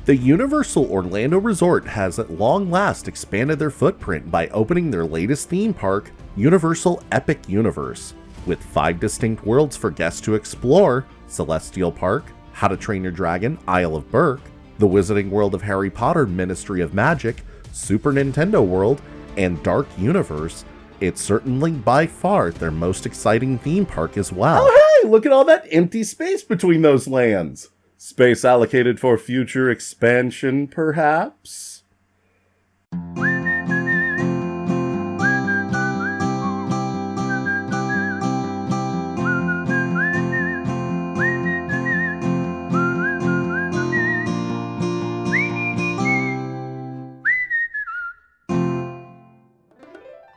The Universal Orlando Resort has at long last expanded their footprint by opening their latest theme park, Universal Epic Universe, with 5 distinct worlds for guests to explore: Celestial Park, How to Train Your Dragon, Isle of Berk, the Wizarding World of Harry Potter, Ministry of Magic, Super Nintendo World, and Dark Universe. It's certainly by far their most exciting theme park as well. Oh hey, look at all that empty space between those lands. Space allocated for future expansion, perhaps?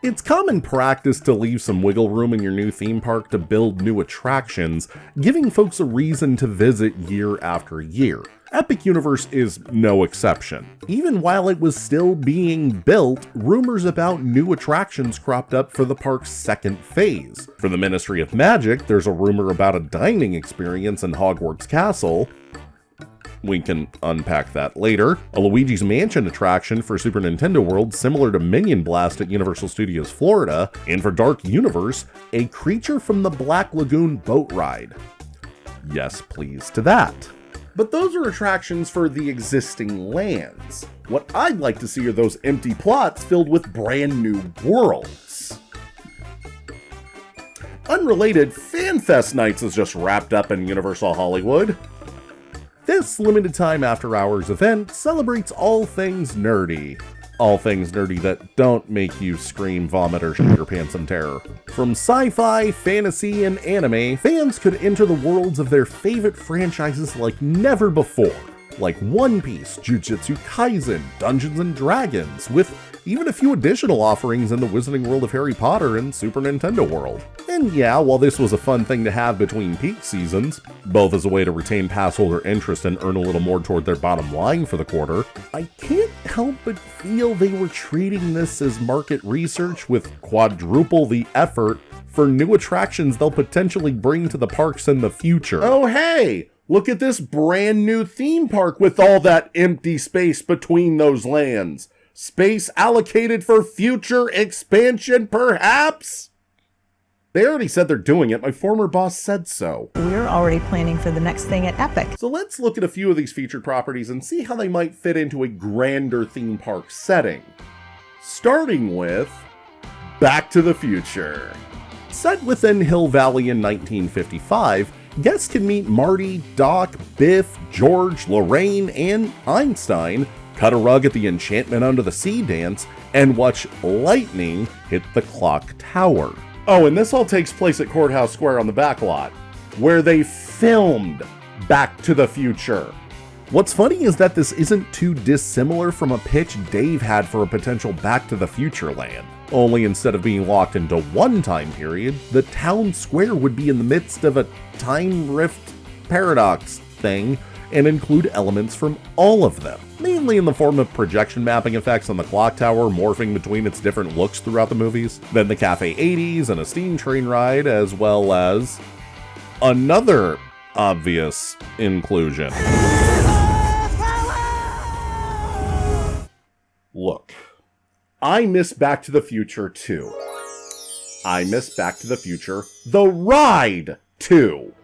It's common practice to leave some wiggle room in your new theme park to build new attractions, giving folks a reason to visit year after year. Epic Universe is no exception. Even while it was still being built, rumors about new attractions cropped up for the park's second phase. For the Ministry of Magic, there's a rumor about a dining experience in Hogwarts Castle. We can unpack that later. A Luigi's Mansion attraction for Super Nintendo World similar to Minion Blast at Universal Studios Florida, and for Dark Universe, a Creature from the Black Lagoon boat ride. Yes, please to that. But those are attractions for the existing lands. What I'd like to see are those empty plots filled with brand new worlds. Unrelated, FanFest Nights is just wrapped up in Universal Hollywood. This limited time after hours event celebrates all things nerdy. All things nerdy that don't make you scream, vomit, or shit your pants in terror. From sci-fi, fantasy, and anime, fans could enter the worlds of their favorite franchises like never before. Like One Piece, Jujutsu Kaisen, Dungeons & Dragons, with even a few additional offerings in the Wizarding World of Harry Potter and Super Nintendo World. And yeah, while this was a fun thing to have between peak seasons, both as a way to retain pass holder interest and earn a little more toward their bottom line for the quarter, I can't help but feel they were treating this as market research with quadruple the effort for new attractions they'll potentially bring to the parks in the future. Oh hey! Look at this brand new theme park with all that empty space between those lands. Space allocated for future expansion, perhaps? They already said they're doing it. My former boss said so. We're already planning for the next thing at Epic. So let's look at a few of these featured properties and see how they might fit into a grander theme park setting. Starting with Back to the Future. Set within Hill Valley in 1955, guests can meet Marty, Doc, Biff, George, Lorraine, and Einstein, cut a rug at the Enchantment Under the Sea dance, and watch lightning hit the clock tower. Oh, and this all takes place at Courthouse Square on the back lot, where they filmed Back to the Future. What's funny is that this isn't too dissimilar from a pitch Dave had for a potential Back to the Future land. Only instead of being locked into one time period, the town square would be in the midst of a time rift paradox thing and include elements from all of them, mainly in the form of projection mapping effects on the clock tower morphing between its different looks throughout the movies, then the Cafe 80s and a steam train ride, as well as another obvious inclusion. Look, I miss Back to the Future too. I miss Back to the Future, the ride too.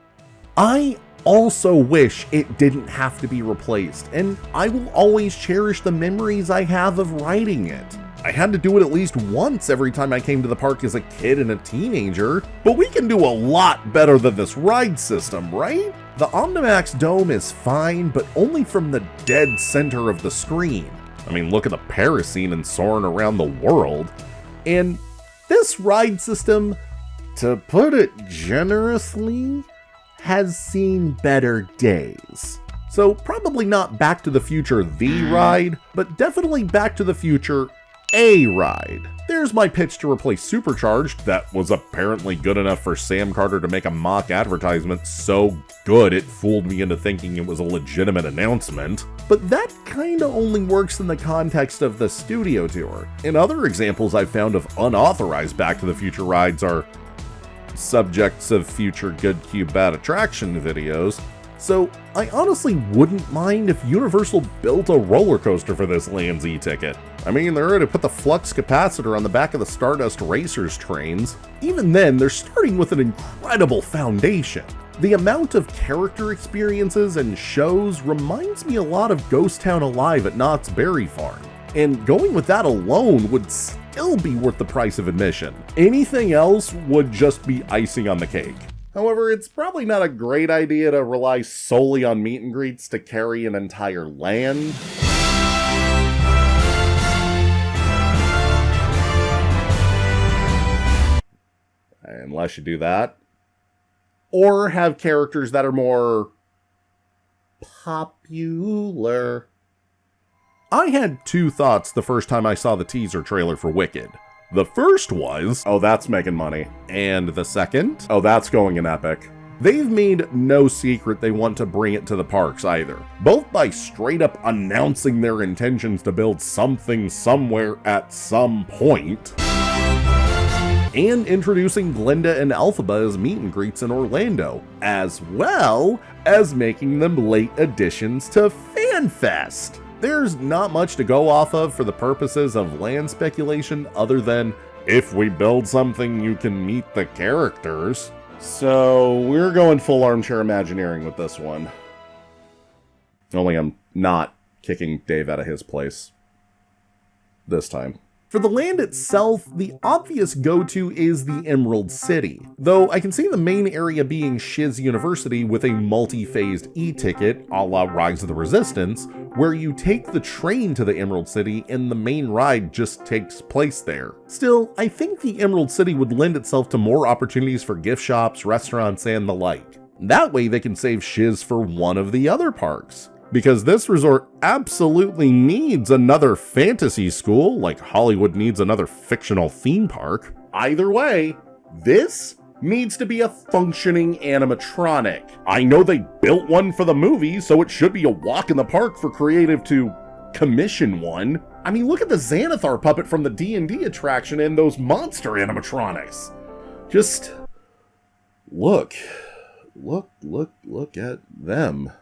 I also wish it didn't have to be replaced, and I will always cherish the memories I have of riding it. I had to do it at least once every time I came to the park as a kid and a teenager, but we can do a lot better than this ride system, right? The Omnimax Dome is fine, but only from the dead center of the screen. I mean, look at the Paris scene and soaring around the world. And this ride system, to put it generously, has seen better days. So probably not Back to the Future the ride, but definitely Back to the Future a ride. There's my pitch to replace Supercharged that was apparently good enough for Sam Carter to make a mock advertisement so good it fooled me into thinking it was a legitimate announcement. But that kinda only works in the context of the studio tour. And other examples I've found of unauthorized Back to the Future rides are subjects of future Good Cube Bad Attraction videos, So I honestly wouldn't mind if Universal built a roller coaster for this Lands e-ticket. I mean, they're already put the flux capacitor on the back of the Stardust Racers trains. Even then, they're starting with an incredible foundation. The amount of character experiences and shows reminds me a lot of Ghost Town Alive at Knott's Berry Farm. And going with that alone would still be worth the price of admission. Anything else would just be icing on the cake. However, it's probably not a great idea to rely solely on meet and greets to carry an entire land. Unless you do that. Or have characters that are more popular. I had two thoughts the first time I saw the teaser trailer for Wicked. The first was, oh, that's making money. And the second, oh, that's going in Epic. They've made no secret they want to bring it to the parks either, both by straight up announcing their intentions to build something somewhere at some point, and introducing Glinda and Elphaba as meet and greets in Orlando, as well as making them late additions to FanFest. There's not much to go off of for the purposes of land speculation other than, if we build something you can meet the characters. So we're going full armchair Imagineering with this one. Only I'm not kicking Dave out of his place this time. For the land itself, the obvious go-to is the Emerald City, though I can see the main area being Shiz University with a multi-phased e-ticket a la Rise of the Resistance, where you take the train to the Emerald City and the main ride just takes place there. Still, I think the Emerald City would lend itself to more opportunities for gift shops, restaurants, and the like. That way they can save Shiz for one of the other parks. Because this resort absolutely needs another fantasy school, like Hollywood needs another fictional theme park. Either way, this needs to be a functioning animatronic. I know they built one for the movie, so it should be a walk in the park for creative to commission one. I mean, look at the Xanathar puppet from the D&D attraction and those monster animatronics. Just look at them.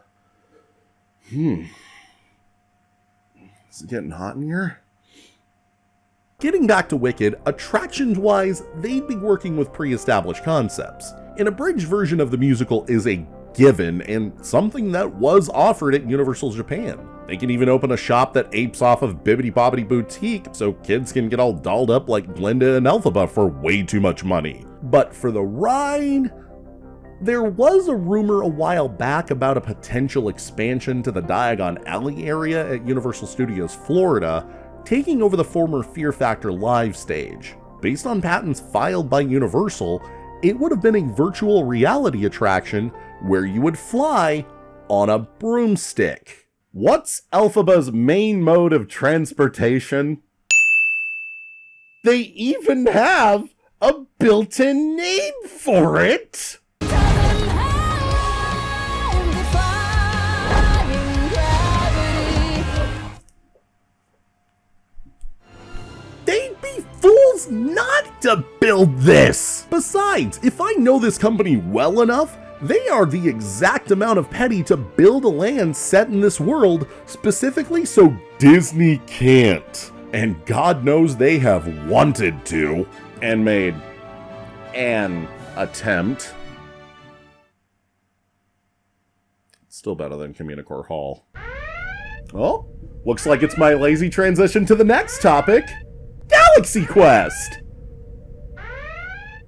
Is it getting hot in here? Getting back to Wicked, attractions-wise, they'd be working with pre-established concepts. An abridged version of the musical is a given, and something that was offered at Universal Japan. They can even open a shop that apes off of Bibbidi Bobbidi Boutique, so kids can get all dolled up like Glinda and Elphaba for way too much money. But for the ride, there was a rumor a while back about a potential expansion to the Diagon Alley area at Universal Studios Florida, taking over the former Fear Factor Live stage. Based on patents filed by Universal, it would have been a virtual reality attraction where you would fly on a broomstick. What's Elphaba's main mode of transportation? They even have a built-in name for it! They'd be fools not to build this! Besides, if I know this company well enough, they are the exact amount of petty to build a land set in this world specifically so Disney can't. And God knows they have wanted to, and made an attempt. Still better than Communicore Hall. Oh, looks like it's my lazy transition to the next topic. Galaxy Quest!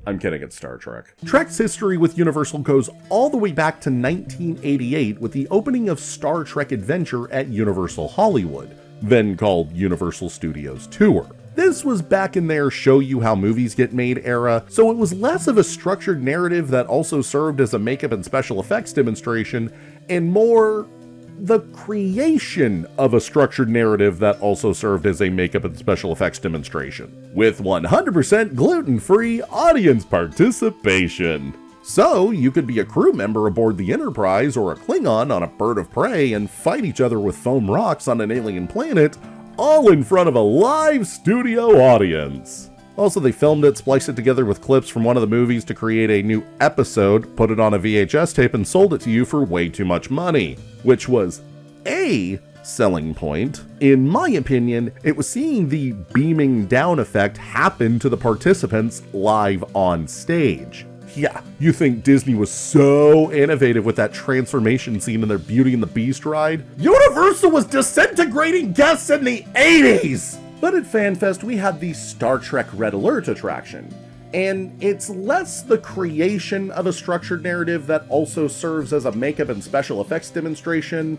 I'm kidding, it's Star Trek. Trek's history with Universal goes all the way back to 1988 with the opening of Star Trek Adventure at Universal Hollywood, then called Universal Studios Tour. This was back in their show you how movies get made era, so it was less of a structured narrative that also served as a makeup and special effects demonstration, and more the creation of a structured narrative that also served as a makeup and special effects demonstration, with 100% gluten-free audience participation. So you could be a crew member aboard the Enterprise or a Klingon on a bird of prey and fight each other with foam rocks on an alien planet, all in front of a live studio audience. Also, they filmed it, spliced it together with clips from one of the movies to create a new episode, put it on a VHS tape, and sold it to you for way too much money, which was a selling point. In my opinion, it was seeing the beaming down effect happen to the participants live on stage. Yeah, you think Disney was so innovative with that transformation scene in their Beauty and the Beast ride? Universal was disintegrating guests in the 80s! But at FanFest, we had the Star Trek Red Alert attraction. And it's less the creation of a structured narrative that also serves as a makeup and special effects demonstration.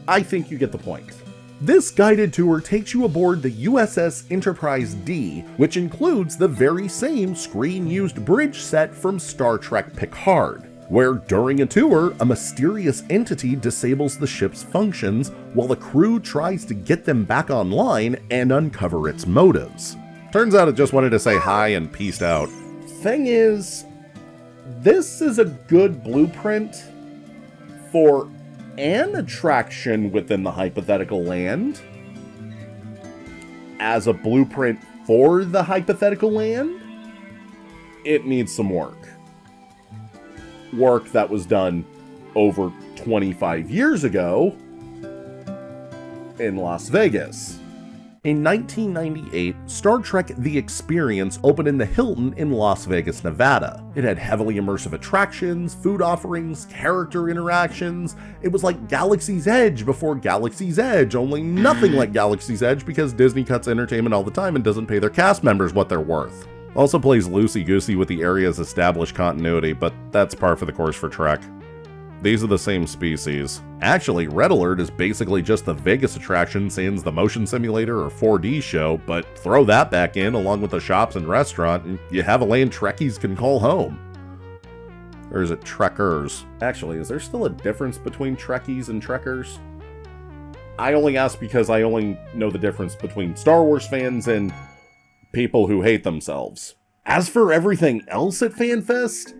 I think you get the point. This guided tour takes you aboard the USS Enterprise D, which includes the very same screen-used bridge set from Star Trek Picard, where during a tour, a mysterious entity disables the ship's functions while the crew tries to get them back online and uncover its motives. Turns out it just wanted to say hi and peaced out. Thing is, this is a good blueprint for an attraction within the hypothetical land. As a blueprint for the hypothetical land, it needs some work. Work that was done over 25 years ago in Las Vegas. In 1998, Star Trek The Experience opened in the Hilton in Las Vegas, Nevada. It had heavily immersive attractions, food offerings, character interactions. It was like Galaxy's Edge before Galaxy's Edge, only nothing like Galaxy's Edge because Disney cuts entertainment all the time and doesn't pay their cast members what they're worth. Also plays loosey-goosey with the area's established continuity, but that's par for the course for Trek. These are the same species. Actually, Red Alert is basically just the Vegas attraction sans the motion simulator or 4D show, but throw that back in along with the shops and restaurant, and you have a land Trekkies can call home. Or is it Trekkers? Actually, is there still a difference between Trekkies and Trekkers? I only ask because I only know the difference between Star Wars fans and people who hate themselves. As for everything else at FanFest,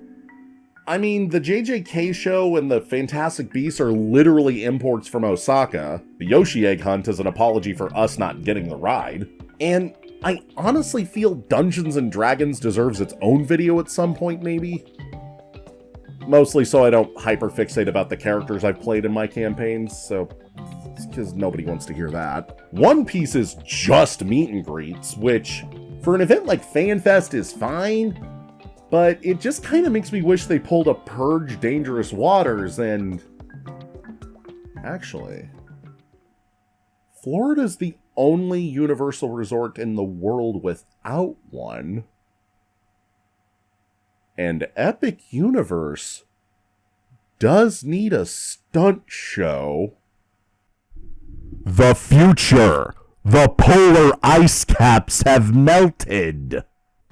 I mean, the JJK show and the Fantastic Beasts are literally imports from Osaka. The Yoshi Egg Hunt is an apology for us not getting the ride. And I honestly feel Dungeons & Dragons deserves its own video at some point, maybe. Mostly so I don't hyperfixate about the characters I've played in my campaigns, so it's because nobody wants to hear that. One Piece is just meet and greets, which, for an event like FanFest, is fine. But it just kind of makes me wish they pulled a Purge Dangerous Waters and... Actually, Florida's the only Universal resort in the world without one. And Epic Universe does need a stunt show. The future! The polar ice caps have melted!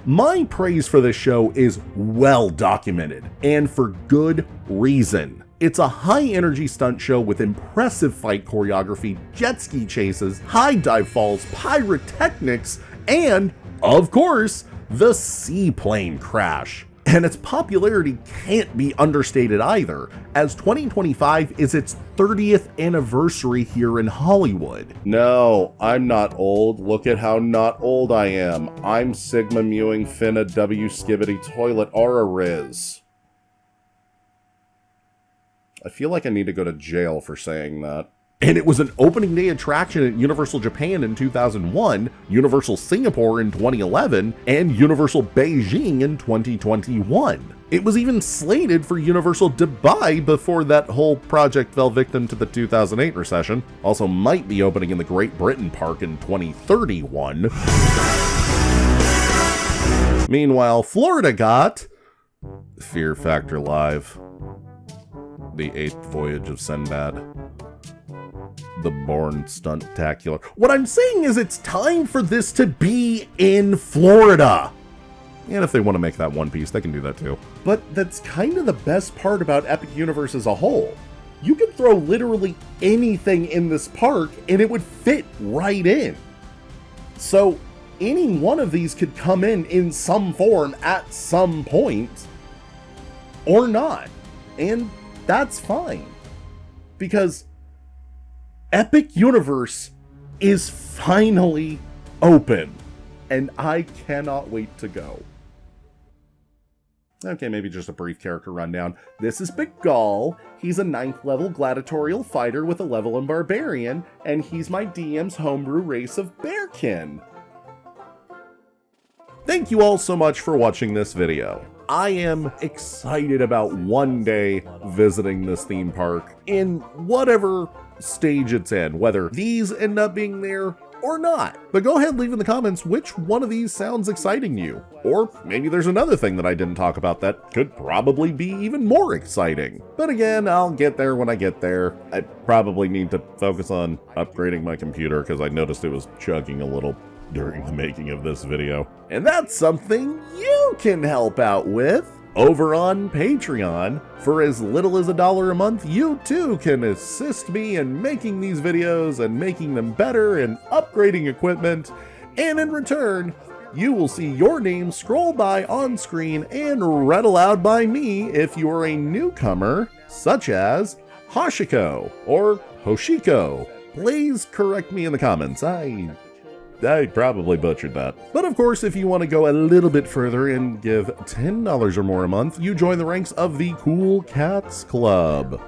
My praise for this show is well documented, and for good reason. It's a high-energy stunt show with impressive fight choreography, jet ski chases, high dive falls, pyrotechnics, and, of course, the seaplane crash. And its popularity can't be understated either, as 2025 is its 30th anniversary here in Hollywood. No, I'm not old. Look at how not old I am. I'm Sigma Mewing Finna W Skibbity Toilet Aura Riz. I feel like I need to go to jail for saying that. And it was an opening day attraction at Universal Japan in 2001, Universal Singapore in 2011, and Universal Beijing in 2021. It was even slated for Universal Dubai before that whole project fell victim to the 2008 recession. Also might be opening in the Great Britain Park in 2031. Meanwhile, Florida got Fear Factor Live, The Eighth Voyage of Sinbad, The Bourne Stuntacular. What I'm saying is it's time for this to be in Florida. And if they want to make that One Piece, they can do that too. But that's kind of the best part about Epic Universe as a whole. You could throw literally anything in this park and it would fit right in. So any one of these could come in some form at some point, or not. And that's fine. Because Epic Universe is finally open. and I cannot wait to go. Okay, maybe just a brief character rundown. This is Begall. He's a 9th level gladiatorial fighter with a level in Barbarian, and he's my DM's homebrew race of Bearkin. Thank you all so much for watching this video. I am excited about one day visiting this theme park in whatever stage it's in, whether these end up being there or not. But go ahead and leave in the comments which one of these sounds exciting to you. Or maybe there's another thing that I didn't talk about that could probably be even more exciting. But again, I'll get there when I get there. I probably need to focus on upgrading my computer because I noticed it was chugging a little during the making of this video. And that's something you can help out with over on Patreon. For as little as $1 a month, you too can assist me in making these videos and making them better and upgrading equipment. And in return, you will see your name scroll by on screen and read aloud by me if you are a newcomer, such as Hashiko or Hoshiko. Please correct me in the comments. I probably butchered that. But of course, if you want to go a little bit further and give $10 or more a month, you join the ranks of the Cool Cats Club.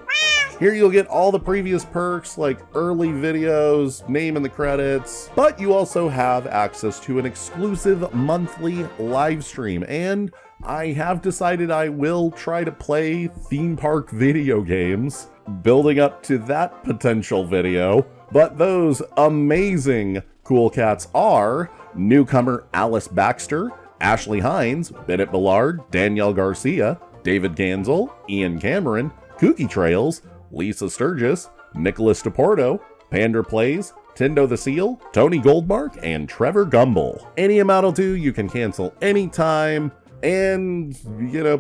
Here you'll get all the previous perks like early videos, name in the credits, but you also have access to an exclusive monthly live stream. And I have decided I will try to play theme park video games, building up to that potential video. But those amazing Cool Cats are newcomer Alice Baxter, Ashley Hines, Bennett Ballard, Danielle Garcia, David Gansel, Ian Cameron, Kooky Trails, Lisa Sturgis, Nicholas DePorto, Pander Plays, Tindo the Seal, Tony Goldmark, and Trevor Gumble. Any amount will do, you can cancel anytime, and,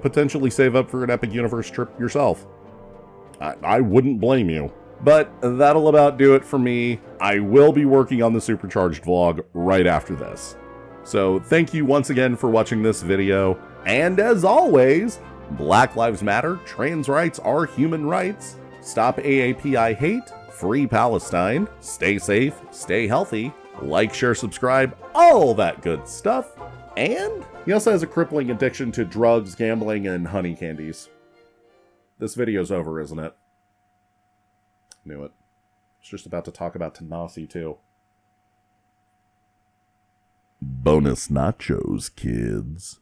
potentially save up for an Epic Universe trip yourself. I wouldn't blame you. But that'll about do it for me. I will be working on the Supercharged vlog right after this. So thank you once again for watching this video. And as always, Black Lives Matter, trans rights are human rights. Stop AAPI hate, free Palestine, stay safe, stay healthy, like, share, subscribe, all that good stuff. And he also has a crippling addiction to drugs, gambling, and honey candies. This video's over, isn't it? Knew it. I was just about to talk about Tanasi too. Bonus nachos, kids.